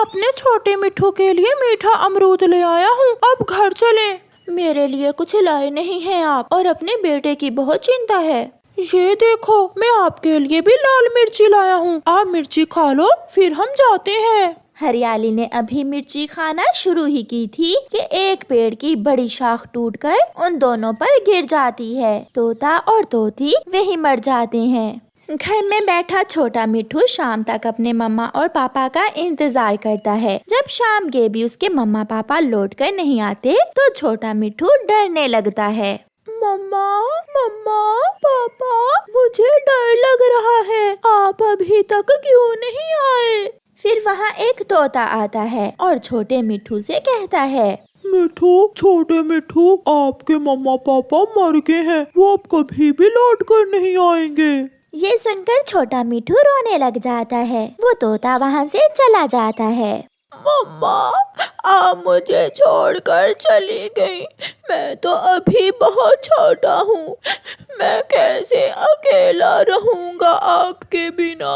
अपने छोटे मिट्ठू के लिए मीठा अमरूद ले आया हूँ। अब घर चलें। मेरे लिए कुछ लाए नहीं हैं आप, और अपने बेटे की बहुत चिंता है। ये देखो, मैं आपके लिए भी लाल मिर्ची लाया हूँ। आप मिर्ची खा लो, फिर हम जाते हैं। हरियाली ने अभी मिर्ची खाना शुरू ही की थी कि एक पेड़ की बड़ी शाख टूटकर उन दोनों पर गिर जाती है। तोता और तोती वहीं मर जाते हैं। घर में बैठा छोटा मिट्ठू शाम तक अपने मम्मा और पापा का इंतजार करता है। जब शाम के भी उसके मम्मा पापा लौट कर नहीं आते तो छोटा मिट्ठू डरने लगता है। मम्मा, मम्मा, पापा, मुझे डर लग रहा है। आप अभी तक क्यों नहीं आए? फिर वहाँ एक तोता आता है और छोटे मिट्ठू से कहता है, मिट्ठू, छोटे मिट्ठू, आपके मम्मा पापा मर गए हैं। वो अब कभी भी लौट कर नहीं आएंगे। ये सुनकर छोटा मिट्ठू रोने लग जाता है। वो तोता वहाँ से चला जाता है। मम्मा, आप मुझे छोड़कर चली गई। मैं तो अभी बहुत छोटा हूँ। मैं कैसे अकेला रहूँगा आपके बिना।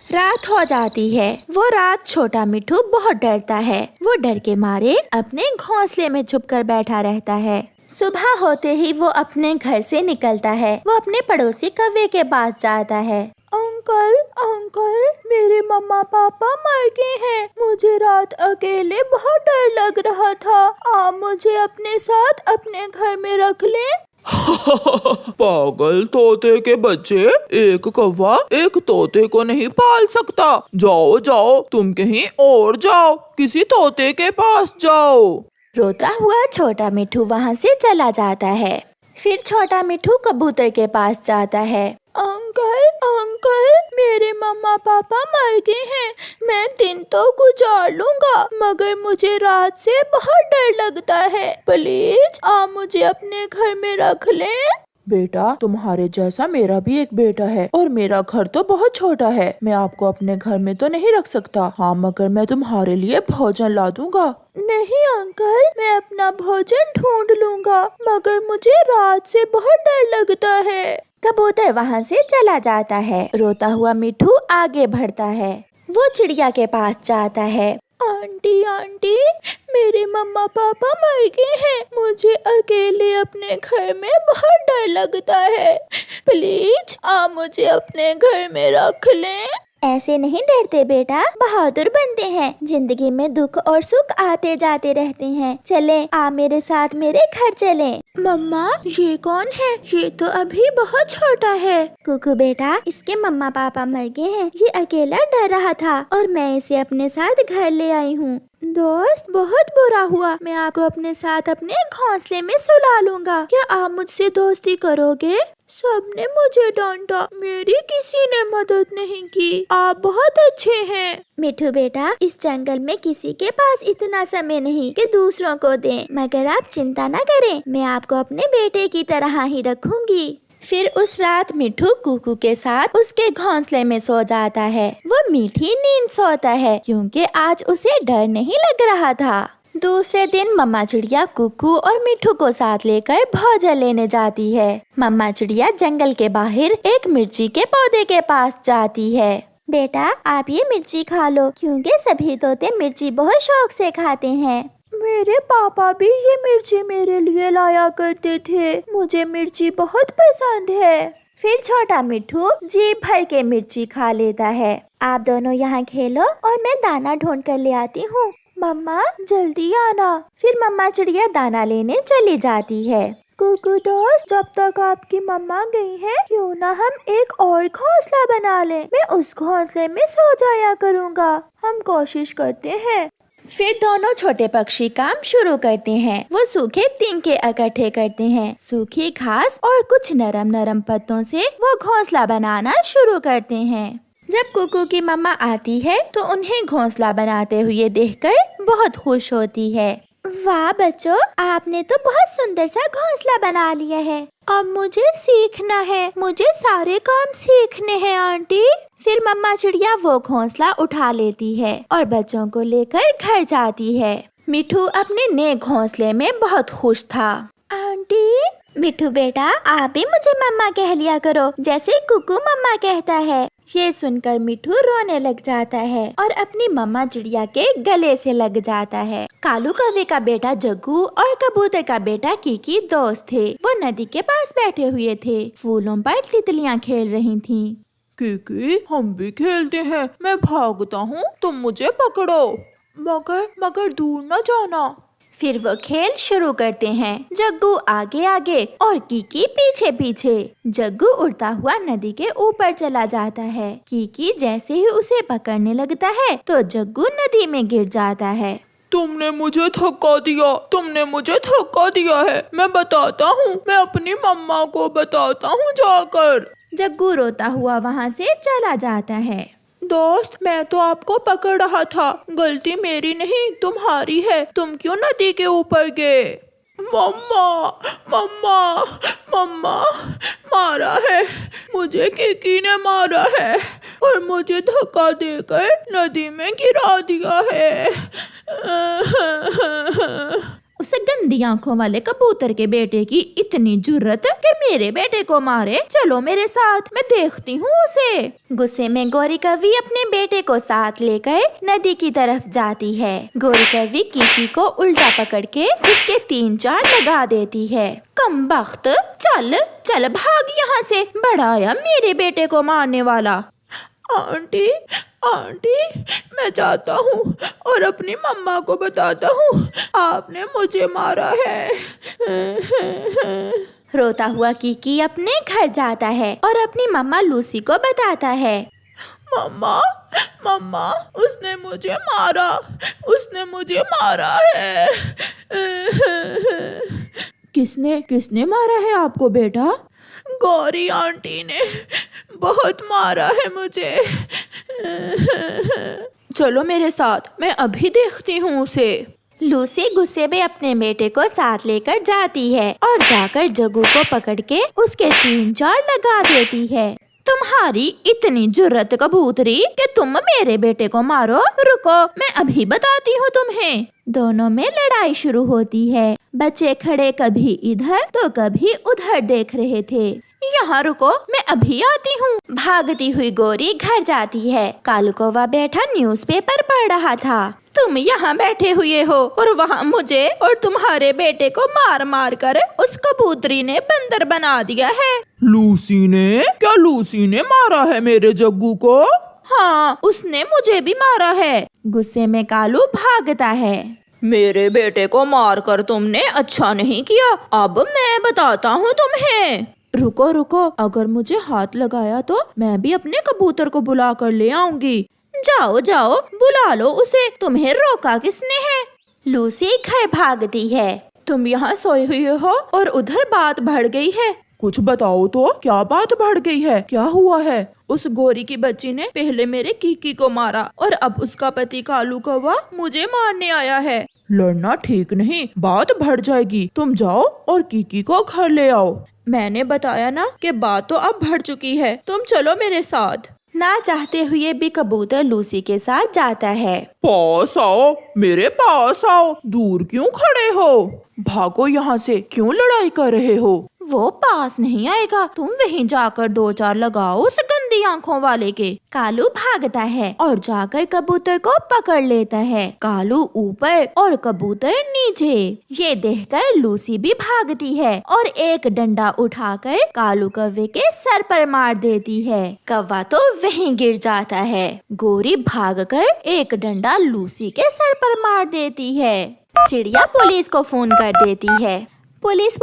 रात हो जाती है। वो रात छोटा मिट्ठू बहुत डरता है। वो डर के मारे अपने घोंसले में छुपकर बैठा रहता है। सुबह होते ही वो अपने घर से निकलता है। वो अपने पड़ोसी कौवे के पास जाता है। अंकल, अंकल, मेरे मम्मा पापा मर गए हैं। मुझे रात अकेले बहुत डर लग रहा था। आप मुझे अपने साथ अपने घर में रख लें। पागल तोते के बच्चे, एक कौवा एक तोते को नहीं पाल सकता। जाओ जाओ, तुम कहीं और जाओ, किसी तोते के पास जाओ। रोता हुआ छोटा मिट्ठू वहाँ से चला जाता है। फिर छोटा मिट्ठू कबूतर के पास जाता है। अंकल, अंकल, मेरे मम्मा पापा मर गए हैं। मैं दिन तो गुजार लूंगा, मगर मुझे रात से बहुत डर लगता है। प्लीज आप मुझे अपने घर में रख लें। बेटा, तुम्हारे जैसा मेरा भी एक बेटा है और मेरा घर तो बहुत छोटा है। मैं आपको अपने घर में तो नहीं रख सकता। हाँ, मगर मैं तुम्हारे लिए भोजन ला दूंगा। नहीं अंकल, मैं अपना भोजन ढूंढ लूंगा, मगर मुझे रात से बहुत डर लगता है। कबूतर वहाँ से चला जाता है। रोता हुआ मिट्ठू आगे बढ़ता है। वो चिड़िया के पास जाता है। आंटी, आंटी, मेरे मम्मा पापा मर गए हैं। मुझे अकेले अपने घर में बहुत डर लगता है। प्लीज आप मुझे अपने घर में रख लें। ऐसे नहीं डरते बेटा, बहादुर बनते हैं। जिंदगी में दुख और सुख आते जाते रहते हैं। चलें, आप मेरे साथ मेरे घर चलें। मम्मा, ये कौन है? ये तो अभी बहुत छोटा है। कुकू बेटा, इसके मम्मा पापा मर गए हैं। ये अकेला डर रहा था और मैं इसे अपने साथ घर ले आई हूँ। दोस्त, बहुत बुरा हुआ। मैं आपको अपने साथ अपने घोंसले में सुला लूंगा। क्या आप मुझसे दोस्ती करोगे? सबने मुझे डांटा, मेरी किसी ने मदद नहीं की। आप बहुत अच्छे हैं। मिठू बेटा, इस जंगल में किसी के पास इतना समय नहीं कि दूसरों को दें, मगर आप चिंता न करें, मैं आपको अपने बेटे की तरह ही रखूंगी। फिर उस रात मिठू कुकू के साथ उसके घोंसले में सो जाता है। वो मीठी नींद सोता है क्योंकि आज उसे डर नहीं लग रहा था। दूसरे दिन मम्मा चिड़िया कुकू और मिठू को साथ लेकर भोजन लेने जाती है। मम्मा चिड़िया जंगल के बाहर एक मिर्ची के पौधे के पास जाती है। बेटा, आप ये मिर्ची खा लो, क्योंकि सभी तोते मिर्ची बहुत शौक से खाते हैं। मेरे पापा भी ये मिर्ची मेरे लिए लाया करते थे। मुझे मिर्ची बहुत पसंद है। फिर छोटा मिट्ठू जी भर के मिर्ची खा लेता है। आप दोनों यहाँ खेलो और मैं दाना ढूंढ कर ले आती हूँ। मम्मा, जल्दी आना। फिर मम्मा चिड़िया दाना लेने चली जाती है। कुकू दोस्त, जब तक आपकी मम्मा गई है, क्यों ना हम एक और घोंसला बना लें। मैं उस घोंसले में सो जाया करूँगा। हम कोशिश करते हैं। फिर दोनों छोटे पक्षी काम शुरू करते हैं। वो सूखे तिनके इकट्ठे करते हैं। सूखी घास और कुछ नरम नरम पत्तों से वो घोंसला बनाना शुरू करते हैं। जब कुकू की मम्मा आती है तो उन्हें घोंसला बनाते हुए देखकर बहुत खुश होती है। वाह बच्चों, आपने तो बहुत सुंदर सा घोंसला बना लिया है। अब मुझे सीखना है। मुझे सारे काम सीखने हैं आंटी। फिर मम्मा चिड़िया वो घोंसला उठा लेती है और बच्चों को लेकर घर जाती है। मिठू अपने नए घोंसले में बहुत खुश था। आंटी, मिठू बेटा, आप भी मुझे मम्मा कह लिया करो, जैसे कुकू मम्मा कहता है। ये सुनकर मिठू रोने लग जाता है और अपनी मम्मा चिड़िया के गले से लग जाता है। कालू कौवे का बेटा जग्गू और कबूतर का बेटा कीकी दोस्त थे। वो नदी के पास बैठे हुए थे। फूलों पर तितलियां खेल रही थीं। कीकी, हम भी खेलते हैं। मैं भागता हूँ, तुम मुझे पकड़ो। मगर दूर न जाना। फिर वो खेल शुरू करते हैं। जग्गू आगे आगे और कीकी पीछे पीछे। जग्गू उड़ता हुआ नदी के ऊपर चला जाता है। कीकी जैसे ही उसे पकड़ने लगता है तो जग्गू नदी में गिर जाता है। तुमने मुझे धक्का दिया है। मैं बताता हूँ, मैं अपनी मम्मा को बताता हूँ जाकर। जग्गू रोता हुआ वहाँ से चला जाता है। दोस्त, मैं तो आपको पकड़ रहा था। गलती मेरी नहीं, तुम्हारी है। तुम क्यों नदी के ऊपर गए? मम्मा मारा है मुझे। कीकी ने मारा है और मुझे धक्का देकर नदी में गिरा दिया है। उस गंदी आंखों वाले कबूतर के बेटे की इतनी जुर्रत कि मेरे बेटे को मारे। चलो मेरे साथ, मैं देखती हूँ उसे। गुस्से में गौरी कौवी अपने बेटे को साथ लेकर नदी की तरफ जाती है। गौरी कौवी कीकी को उल्टा पकड़ के उसके 3-4 लगा देती है। कमबख्त, चल भाग यहाँ से। बड़ा आया मेरे बेटे को मारने वाला। आंटी, मैं जाता हूँ और अपनी मम्मा को बताता हूँ आपने मुझे मारा है। रोता हुआ कीकी अपने घर जाता है और अपनी मम्मा लूसी को बताता है। मम्मा, उसने मुझे मारा है। किसने मारा है आपको बेटा? गौरी आंटी ने बहुत मारा है मुझे। चलो मेरे साथ, मैं अभी देखती हूँ उसे। लूसी गुस्से में अपने बेटे को साथ लेकर जाती है और जाकर जग्गू को पकड़ के उसके 3-4 लगा देती है। तुम्हारी इतनी जुर्रत कबूतरी कि तुम मेरे बेटे को मारो। रुको, मैं अभी बताती हूँ तुम्हें। दोनों में लड़ाई शुरू होती है। बच्चे खड़े कभी इधर तो कभी उधर देख रहे थे। यहाँ रुको, मैं अभी आती हूँ। भागती हुई गौरी घर जाती है। कालू कौवा बैठा न्यूज़पेपर पढ़ रहा था। तुम यहाँ बैठे हुए हो और वहाँ मुझे और तुम्हारे बेटे को मार मार कर उस कबूतरी ने बंदर बना दिया है। लूसी ने मारा है मेरे जग्गू को? हाँ, उसने मुझे भी मारा है। गुस्से में कालू भागता है। मेरे बेटे को मार कर तुमने अच्छा नहीं किया। अब मैं बताता हूँ तुम्हें। रुको, अगर मुझे हाथ लगाया तो मैं भी अपने कबूतर को बुला कर ले आऊंगी। जाओ, बुला लो उसे। तुम्हें रोका किसने है? लूसी घर भागती है। तुम यहाँ सोए हुए हो और उधर बात बढ़ गई है। कुछ बताओ तो, क्या बात बढ़ गई है? क्या हुआ है? उस गोरी की बच्ची ने पहले मेरे कीकी को मारा और अब उसका पति कालू कौवा मुझे मारने आया है। लड़ना ठीक नहीं, बात बढ़ जाएगी। तुम जाओ और कीकी को घर ले आओ। मैंने बताया ना कि बात तो अब बढ़ चुकी है। तुम चलो मेरे साथ। ना चाहते हुए भी कबूतर लूसी के साथ जाता है। पास आओ, मेरे पास आओ। दूर क्यों खड़े हो? भागो यहाँ से। क्यों लड़ाई कर रहे हो? वो पास नहीं आएगा। तुम वहीं जाकर 2-4 लगाओ उस गंदी आंखों वाले के। कालू भागता है और जाकर कबूतर को पकड़ लेता है। कालू ऊपर और कबूतर नीचे। ये देखकर लूसी भी भागती है और एक डंडा उठाकर कालू कौवे के सर पर मार देती है। कौवा तो वहीं गिर जाता है। गोरी भागकर एक डंडा लूसी के सर पर मार देती है। चिड़िया पुलिस को फोन कर देती है। पुलिस,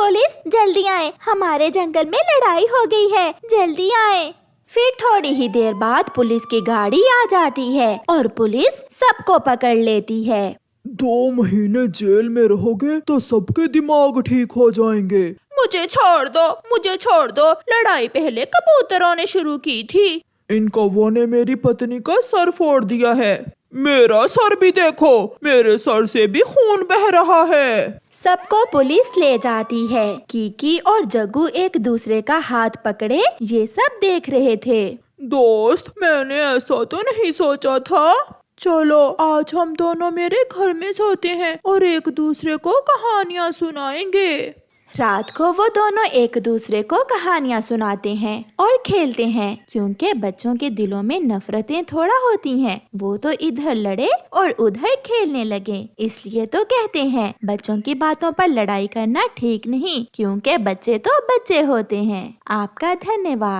जल्दी आए, हमारे जंगल में लड़ाई हो गई है, जल्दी आए। फिर थोड़ी ही देर बाद पुलिस की गाड़ी आ जाती है और पुलिस सबको पकड़ लेती है। 2 महीने जेल में रहोगे तो सबके दिमाग ठीक हो जाएंगे। मुझे छोड़ दो। लड़ाई पहले कबूतरों ने शुरू की थी। इन कौवों ने मेरी पत्नी का सर फोड़ दिया है। मेरा सर भी देखो, मेरे सर से भी खून बह रहा है। सबको पुलिस ले जाती है। कीकी और जग्गू एक दूसरे का हाथ पकड़े ये सब देख रहे थे। दोस्त, मैंने ऐसा तो नहीं सोचा था। चलो आज हम दोनों मेरे घर में सोते हैं और एक दूसरे को कहानियाँ सुनाएंगे। रात को वो दोनों एक दूसरे को कहानियाँ सुनाते हैं और खेलते हैं, क्योंकि बच्चों के दिलों में नफरतें थोड़ा होती हैं। वो तो इधर लड़े और उधर खेलने लगे। इसलिए तो कहते हैं बच्चों की बातों पर लड़ाई करना ठीक नहीं, क्योंकि बच्चे तो बच्चे होते हैं। आपका धन्यवाद।